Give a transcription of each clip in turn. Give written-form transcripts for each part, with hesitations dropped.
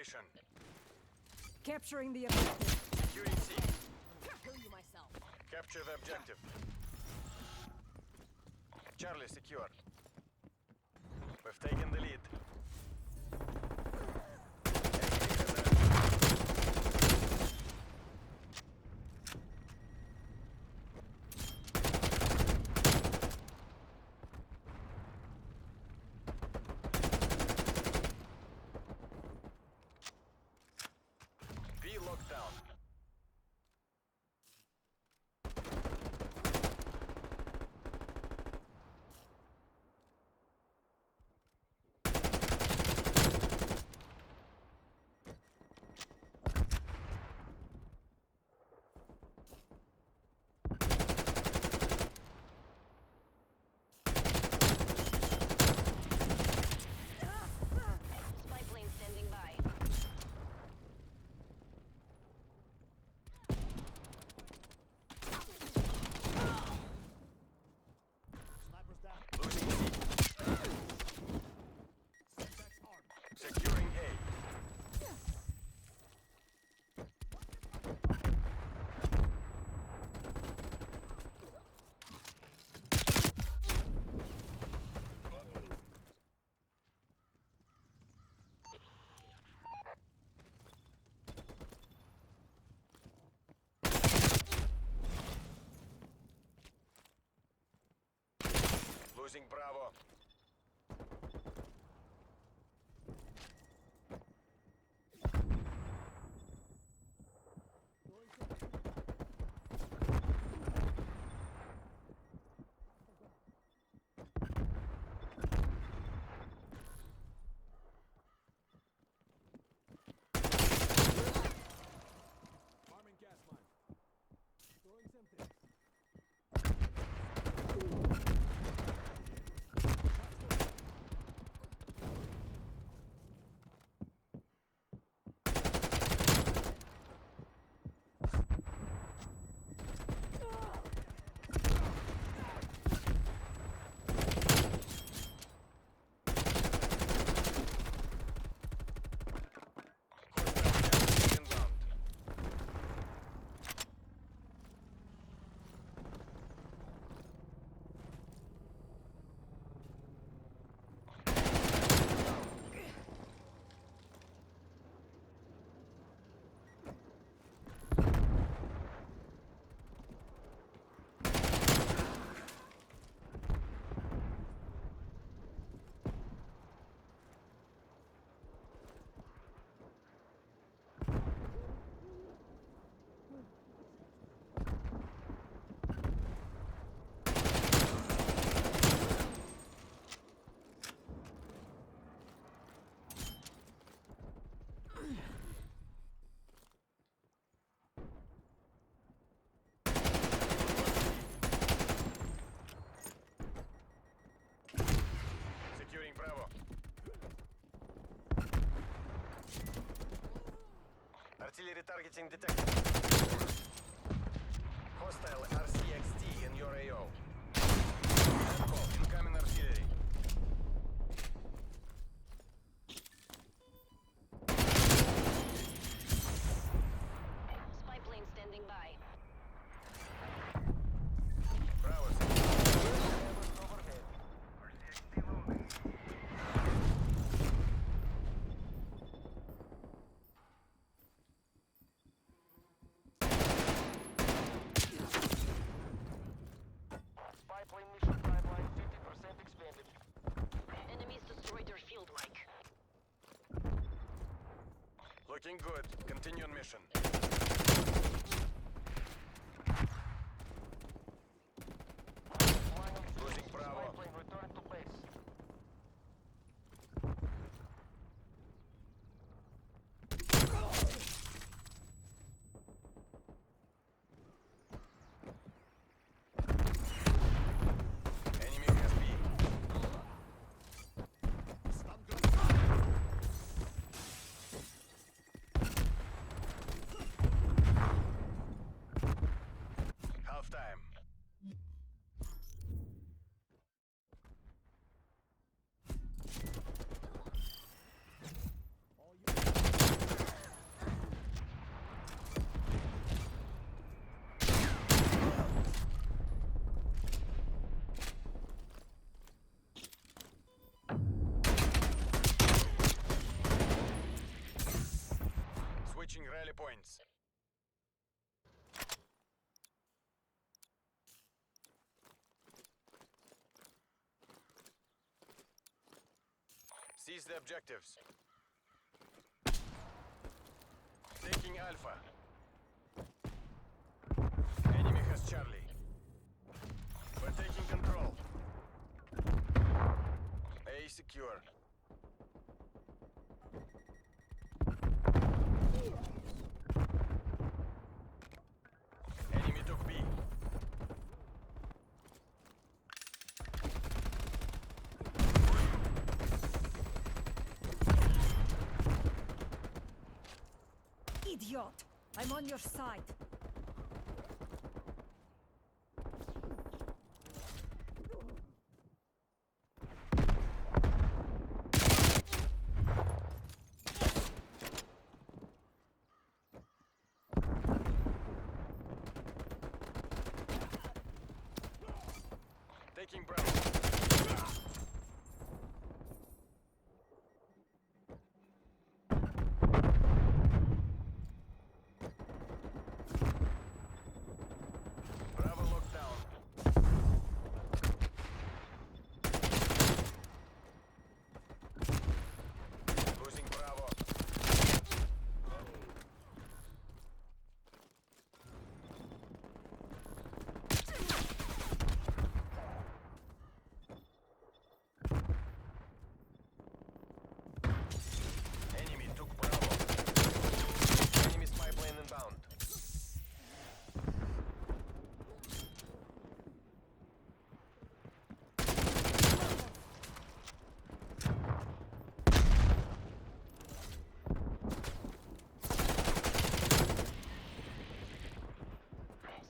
location. Capturing the objective. Securing C. Kill you myself. Capture the objective. Charlie secure. We've taken the lead. B locked down. Spy plane standing by. Sniper's down. Losing C. Setback's armed. Securing A. Losing Bravo. Arming gas mine. Throwing something. Inbound. Securing Bravo. Artillery targeting detected. Hostile RCXD in your AO. Call, incoming artillery. Spy plane standing by. Bravo. Overhead. Spy plane mission timeline 50% expanded. Enemies destroyed their field mic. Looking good. Continue on mission. Losing Bravo. Spy plane return to base. Enemy has B. Stun gun. points. Seize the objectives. Taking Alpha. Enemy has Charlie. We're taking control. A secure. Enemy took B. Idiot! I'm on your side. Taking Bravo. Bravo locked down. Losing Bravo. Enemy took Bravo. Enemy spy plane inbound.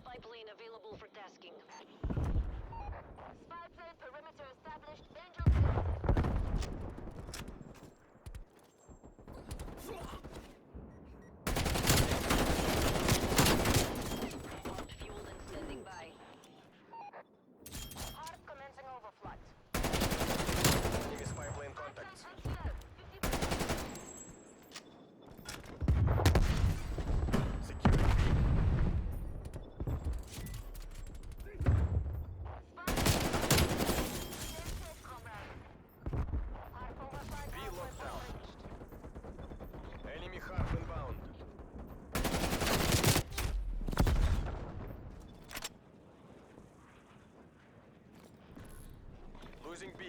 Spy plane available for tasking. Spy plane perimeter established. Angel. Pump fueled and standing by. Hard commencing overflight. Enemy spy plane contacts. Securing B. B locked down. Enemy half inbound. Losing B.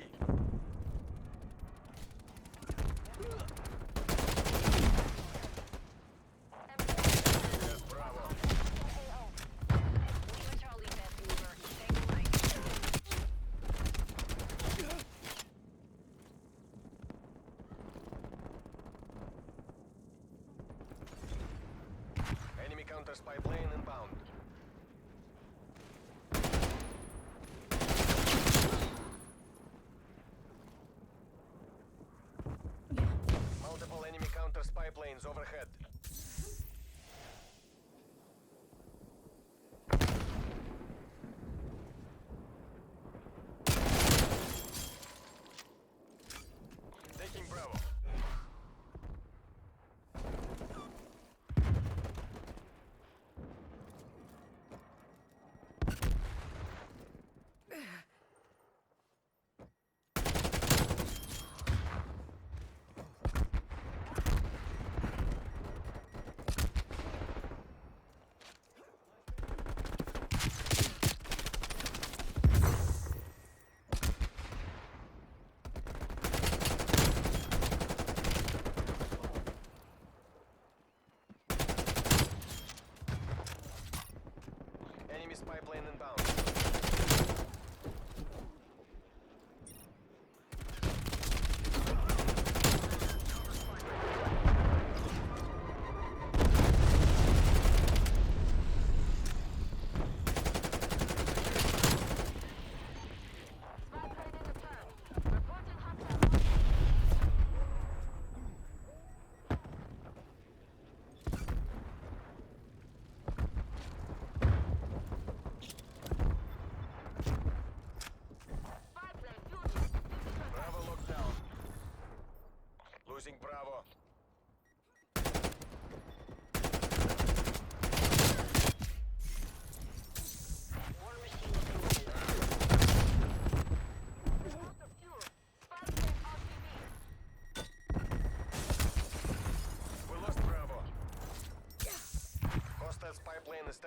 Yes, Bravo. Lima Charlie fast mover. Tango line. Enemy counter spy plane inbound. Multiple enemy counter spy planes overhead. Taking Bravo.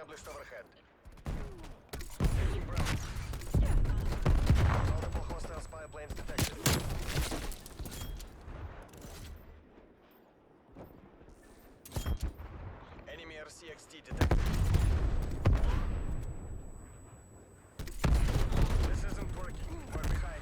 established overhead. Taking ground. Multiple hostile spy planes detected. Enemy RCXD detected. This isn't working. We're behind.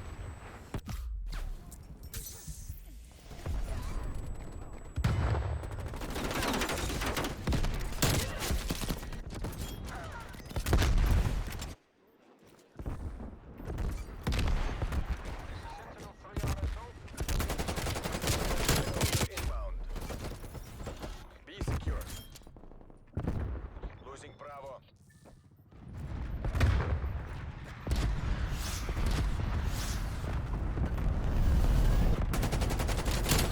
Inbound. Be secure. Losing Bravo.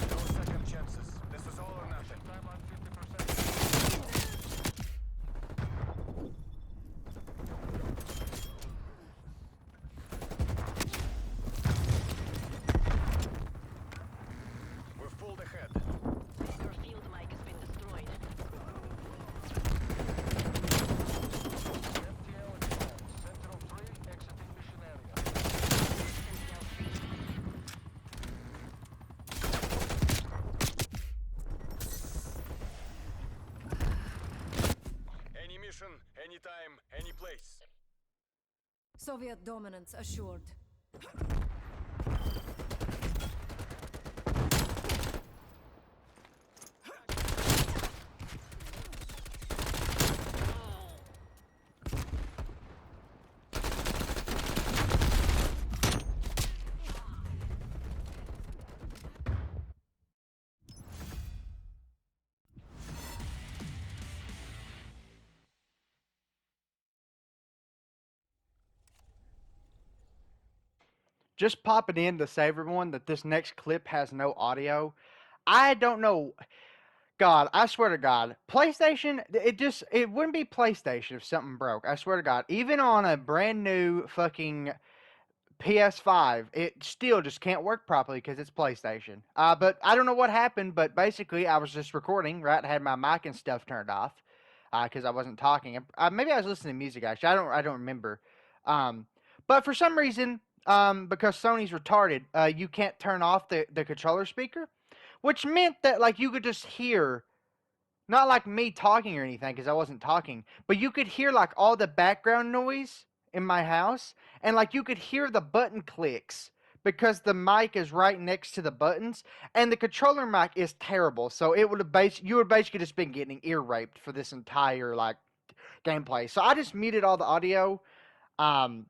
No second chances. This is all or nothing. Time on 50%. We've pulled ahead. Your field mic has been destroyed. MTL inbound. Sentinel 3 exiting mission area. Sentinel 3. Any mission, anytime, any place. Soviet dominance assured. Just popping in to say everyone that this next clip has no audio. I don't know. God, I swear to God, PlayStation, it wouldn't be PlayStation if something broke. I swear to God, even on a brand new fucking PS5, it still just can't work properly because it's PlayStation. But I don't know what happened, but basically I was just recording, right? I had my mic and stuff turned off because I wasn't talking. Maybe I was listening to music actually. I don't remember. Um, but for some reason, because Sony's retarded, you can't turn off the controller speaker, which meant that like you could just hear. Not like me talking or anything, because I wasn't talking, but you could hear like all the background noise in my house, and like you could hear the button clicks because the mic is right next to the buttons, and the controller mic is terrible. So it would have you would basically just been getting ear raped for this entire like gameplay. So I just muted all the audio. Um,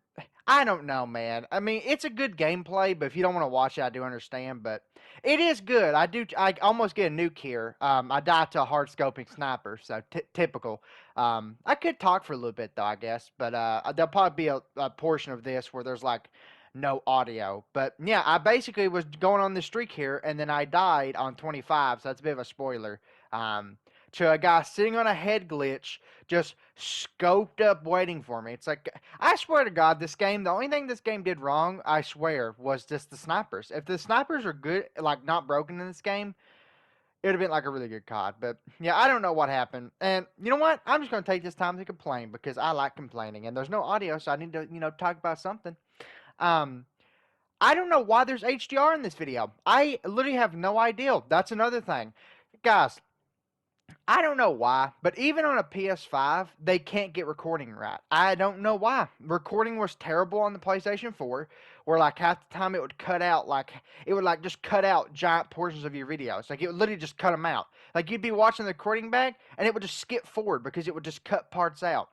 I don't know, man. I mean, it's a good gameplay, but if you don't want to watch it, I do understand. But it is good. I almost get a nuke here. I died to a hard scoping sniper, so typical. I could talk for a little bit though, I guess. But there'll probably be a portion of this where there's like no audio. But yeah, I basically was going on this streak here, and then I died on 25. So that's a bit of a spoiler. To a guy sitting on a head glitch, just scoped up waiting for me. It's like, I swear to God, this game, the only thing this game did wrong, I swear, was just the snipers. If the snipers are good, like not broken in this game, it would have been like a really good COD. But yeah, I don't know what happened. And you know what? I'm just going to take this time to complain because I like complaining. And there's no audio, so I need to, talk about something. I don't know why there's HDR in this video. I literally have no idea. That's another thing. Guys, I don't know why, but even on a PS5, they can't get recording right. I don't know why. Recording was terrible on the PlayStation 4, where like half the time it would cut out, it would like just cut out giant portions of your videos. Like it would literally just cut them out. Like you'd be watching the recording back, and it would just skip forward because it would just cut parts out.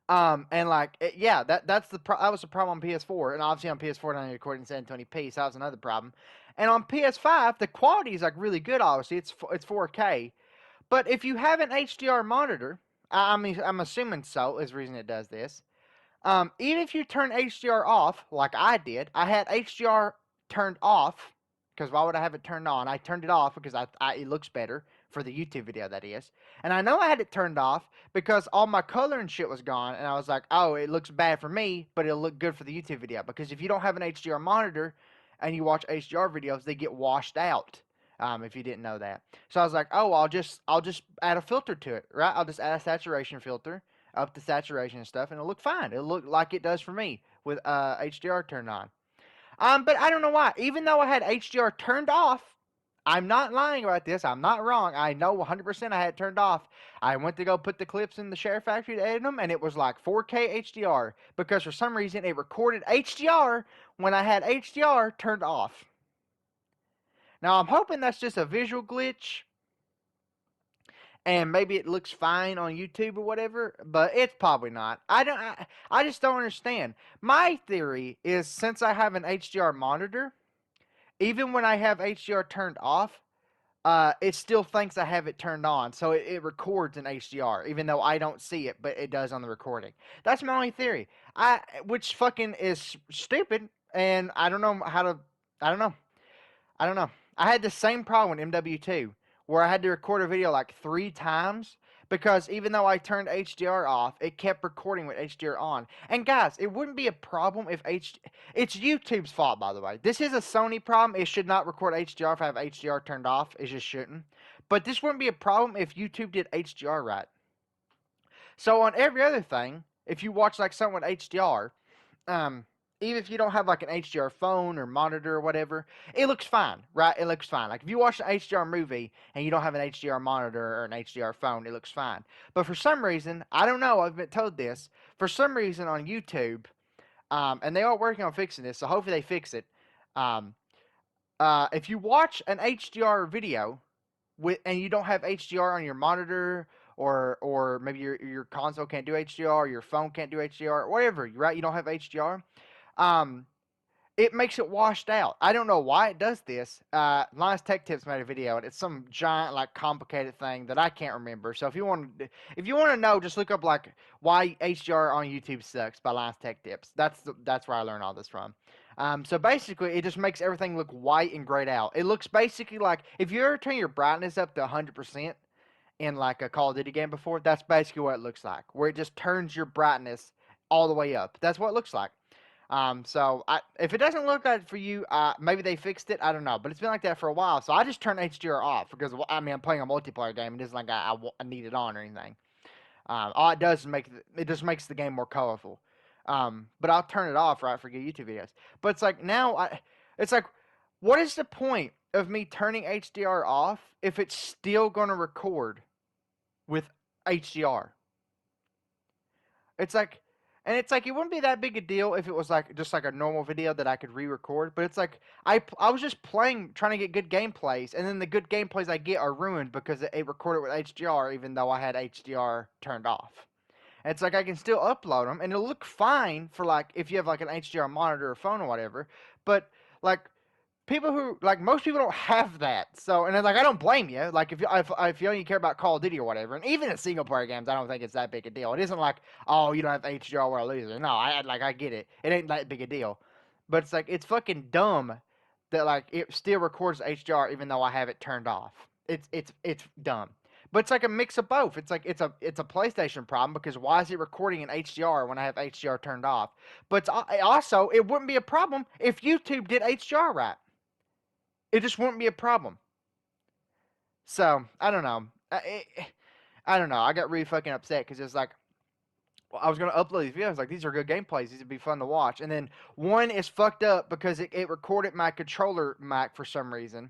And like, yeah, that was the problem on PS4, and obviously on PS4 I need recording 720p, so that was another problem. And on PS5, the quality is like really good. Obviously, it's 4K. But if you have an HDR monitor, I mean, I'm assuming so is the reason it does this. Even if you turn HDR off, like I did, I had HDR turned off, because why would I have it turned on? I turned it off because it looks better for the YouTube video, that is. And I know I had it turned off because all my color and shit was gone, and I was like, oh, it looks bad for me, but it'll look good for the YouTube video. Because if you don't have an HDR monitor and you watch HDR videos, they get washed out. If you didn't know that. So I was like, oh, I'll just add a filter to it, right? I'll just add a saturation filter, up the saturation and stuff, and it'll look fine. It'll look like it does for me with HDR turned on. But I don't know why. Even though I had HDR turned off, I'm not lying about this. I'm not wrong. I know 100% I had it turned off. I went to go put the clips in the Share Factory to edit them, and it was like 4K HDR because for some reason it recorded HDR when I had HDR turned off. Now I'm hoping that's just a visual glitch, and maybe it looks fine on YouTube or whatever, but it's probably not. I just don't understand. My theory is since I have an HDR monitor, even when I have HDR turned off, it still thinks I have it turned on, so it records in HDR, even though I don't see it, but it does on the recording. That's my only theory. Which fucking is stupid, and I don't know how to. I don't know. I don't know. I had the same problem with MW2, where I had to record a video like 3 times because even though I turned HDR off, it kept recording with HDR on. And guys, it wouldn't be a problem if It's YouTube's fault, by the way. This is a Sony problem. It should not record HDR if I have HDR turned off. It just shouldn't. But this wouldn't be a problem if YouTube did HDR right. So on every other thing, if you watch like something with HDR, even if you don't have like an HDR phone or monitor or whatever, it looks fine, right? It looks fine. Like if you watch an HDR movie and you don't have an HDR monitor or an HDR phone, it looks fine. But for some reason, I don't know, I've been told this, for some reason on YouTube, and they are working on fixing this, so hopefully they fix it. If you watch an HDR video and you don't have HDR on your monitor, or maybe your console can't do HDR, or your phone can't do HDR, whatever, right? You don't have HDR. It makes it washed out. I don't know why it does this. Linus Tech Tips made a video, and it's some giant, like, complicated thing that I can't remember. So if you want to know, just look up like why HDR on YouTube sucks by Linus Tech Tips. That's where I learned all this from. So basically, it just makes everything look white and grayed out. It looks basically like if you ever turn your brightness up to 100% in like a Call of Duty game before, that's basically what it looks like, where it just turns your brightness all the way up. That's what it looks like. So if it doesn't look like it for you, maybe they fixed it. I don't know, but it's been like that for a while. So I just turned HDR off because I'm playing a multiplayer game. It isn't like I need it on or anything. All it does is it just makes the game more colorful. But I'll turn it off right for good YouTube videos. But it's like now it's like, what is the point of me turning HDR off if it's still gonna record with HDR? It's like it wouldn't be that big a deal if it was like just like a normal video that I could re-record, but it's like I was just trying to get good gameplays, and then the good gameplays I get are ruined because it recorded with HDR even though I had HDR turned off. And it's like I can still upload them and it'll look fine for like if you have like an HDR monitor or phone or whatever, but like most people don't have that. So, and it's like, I don't blame you. Like, if you only care about Call of Duty or whatever, and even in single player games, I don't think it's that big a deal. It isn't like, oh, you don't have HDR, we're a loser. No, I get it. It ain't that big a deal. But it's like, it's fucking dumb that like it still records HDR even though I have it turned off. It's dumb. But it's like a mix of both. It's like it's a PlayStation problem because why is it recording in HDR when I have HDR turned off? But also, it wouldn't be a problem if YouTube did HDR right. It just wouldn't be a problem. So, I don't know. I don't know. I got really fucking upset because it's like, well, I was going to upload these videos. Like, these are good gameplays. These would be fun to watch. And then one is fucked up because it recorded my controller mic for some reason.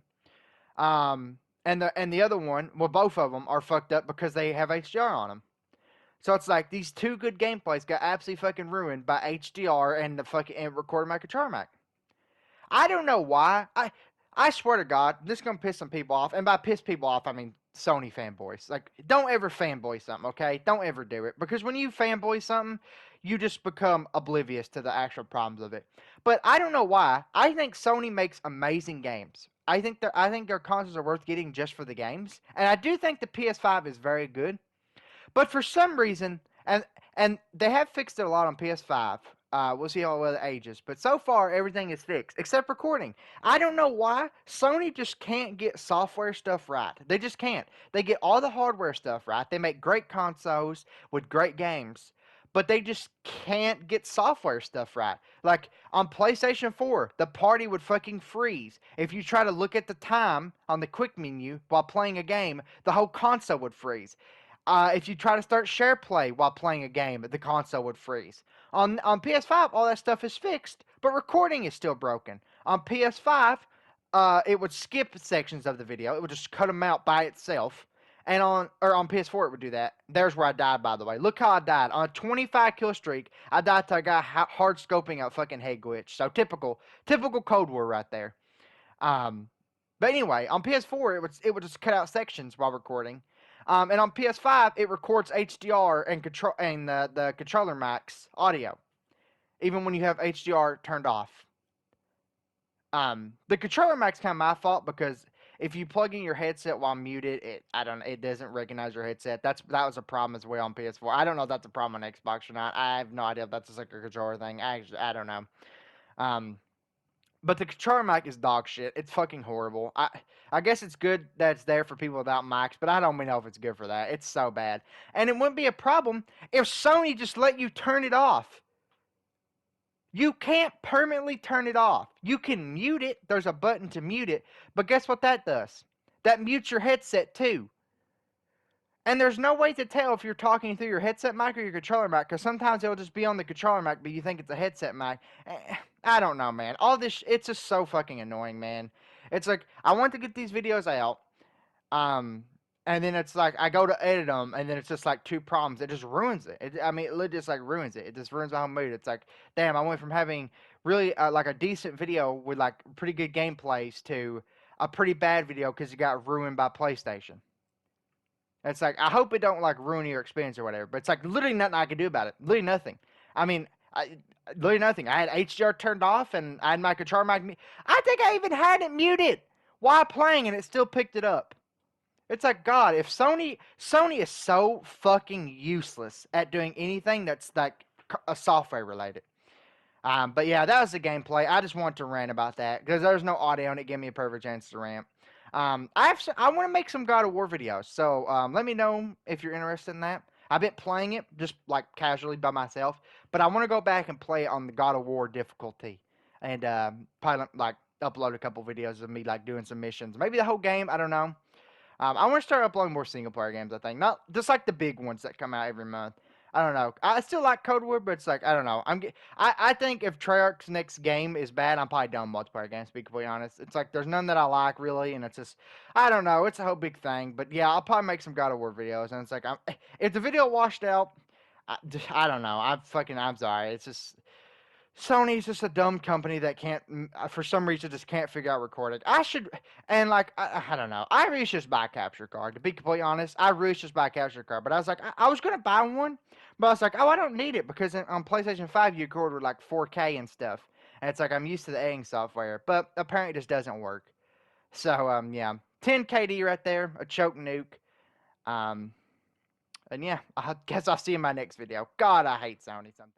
And the other one, well, both of them are fucked up because they have HDR on them. So it's like these two good gameplays got absolutely fucking ruined by HDR and recording my controller mic. I don't know why. I swear to God, this is going to piss some people off. And by piss people off, I mean Sony fanboys. Like, don't ever fanboy something, okay? Don't ever do it. Because when you fanboy something, you just become oblivious to the actual problems of it. But I don't know why. I think Sony makes amazing games. I think their consoles are worth getting just for the games. And I do think the PS5 is very good. But for some reason, and they have fixed it a lot on PS5. We'll see how well it ages. But so far, everything is fixed, except recording. I don't know why. Sony just can't get software stuff right. They just can't. They get all the hardware stuff right. They make great consoles with great games. but they just can't get software stuff right. Like on PlayStation 4, the party would fucking freeze. If you try to look at the time on the quick menu while playing a game, the whole console would freeze. If you try to start share play while playing a game, the console would freeze. On PS5, all that stuff is fixed, but recording is still broken. On PS5, it would skip sections of the video. It would just cut them out by itself. And on PS4 it would do that. There's where I died, by the way. Look how I died. On a 25 kill streak, I died to a guy hard scoping a fucking head glitch. So typical Cold War right there. But anyway, on PS4 it would just cut out sections while recording. And on PS5 it records HDR and the controller max audio, even when you have HDR turned off. The controller mic's kind of my fault because if you plug in your headset while muted, it doesn't recognize your headset. That was a problem as well on PS4. I don't know if that's a problem on Xbox or not. I have no idea if that's just like a controller thing. I don't know. But the controller mic is dog shit. It's fucking horrible. I guess it's good that it's there for people without mics, but I don't even know if it's good for that. It's so bad. And it wouldn't be a problem if Sony just let you turn it off. You can't permanently turn it off. You can mute it. There's a button to mute it. But guess what that does? That mutes your headset too. And there's no way to tell if you're talking through your headset mic or your controller mic, because sometimes it'll just be on the controller mic, but you think it's a headset mic. I don't know, man. All this, it's just so fucking annoying, man. It's like, I want to get these videos out, and then it's like, I go to edit them, and then it's just like two problems. It just ruins it. It literally just like ruins it. It just ruins my whole mood. It's like, damn, I went from having really like a decent video with like pretty good gameplays to a pretty bad video because it got ruined by PlayStation. It's like, I hope it don't like ruin your experience or whatever, but it's like literally nothing I can do about it. Literally nothing. Literally nothing. I had HDR turned off and I had my controller mic. I think I even had it muted while playing and it still picked it up. It's like, God, if Sony is so fucking useless at doing anything that's like a software related. But yeah, that was the gameplay. I just wanted to rant about that because there's no audio and it gave me a perfect chance to rant. I want to make some God of War videos, so let me know if you're interested in that. I've been playing it just like casually by myself, but I want to go back and play it on the God of War difficulty and probably like upload a couple videos of me like doing some missions, maybe the whole game. I don't know. I want to start uploading more single player games. I think not just like the big ones that come out every month. I don't know. I still like Cold War, but it's like I don't know. I think if Treyarch's next game is bad, I'm probably done with multiplayer games. To be completely honest, it's like there's none that I like really, and it's just I don't know. It's a whole big thing, but yeah, I'll probably make some God of War videos, and it's like if the video washed out, I don't know. I'm sorry. It's just Sony's just a dumb company that can't, for some reason, just can't figure out recording. And like, I don't know. I really should just buy a capture card. To be completely honest, I really should just buy a capture card. But I was like, I was going to buy one, but I was like, oh, I don't need it because on PlayStation 5, you record with like 4K and stuff. And it's like, I'm used to the editing software, but apparently it just doesn't work. So, yeah. 10 KD right there, a choke nuke. And yeah, I guess I'll see you in my next video. God, I hate Sony sometimes.